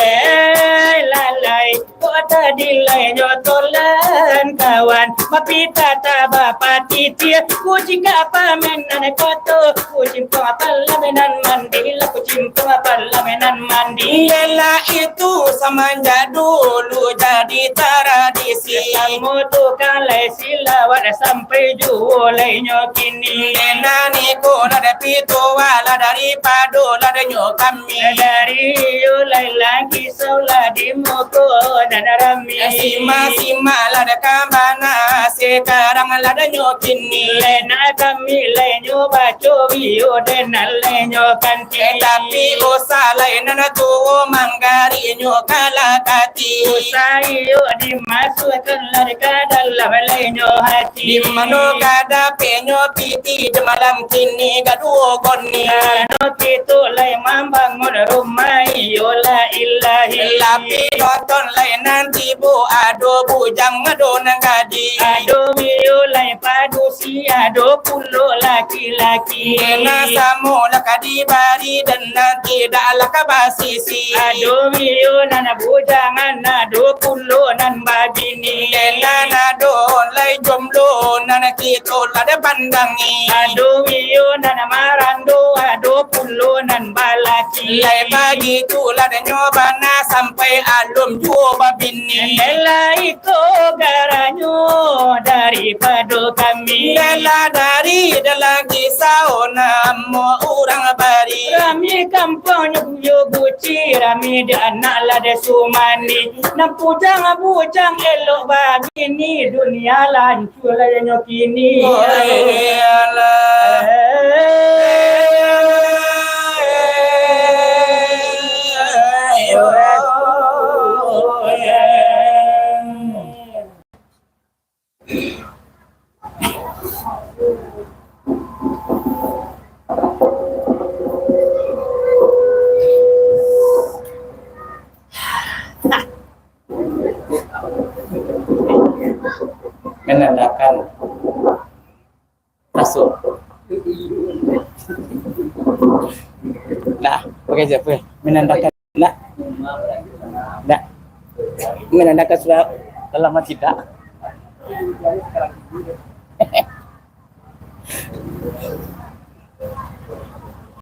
lalai kota dilai nyotolan kawan mapita tabapa titia kucing apa menan koto kucing parlemenan mandi la kucing parlemenan mandi Lela itu semenjak dulu jadi tradisi kamu tuh kalai silawat sampai julai nyokini Nani ko lada pito wala dari pado lada nyo kami dari yulai lagi saulah di moko dan rami Sima lada kambana sekarang lada nyo kini lena kami lenyo baco bio dan lenyo kanti tapi usah lain na tuwo manggari nyo kalakati usayo dimasukkan lari ke dalam lenyo hati di mano kada penyo piti di malam kini gaduo goni no itu lai membangun rumah yola ilahi tapi nonton lain nanti bu ado bujang ado nangadi ado yola padu si ado pulo laki-laki na samo lakadi bari dan nanti dak lakabasisi ado nana bujangan ado pulo nan babini nana don lai jomblo nana kito lada pandangi ado nana marando ado pulo nan balaki lai pagi tu lada nyobana sampai alum juoba bini Ela itu garanyo daripada kami Ela dari lagi sauna mo orang bari Rami kampung yo buci rami di anak lade sumani Nampujang bujang elok bagini dunia lancur lainnya kini menandakan masuk. Nah, pakai siapa? Menandakan nah. Nah. Menandakan sudah lama tidak.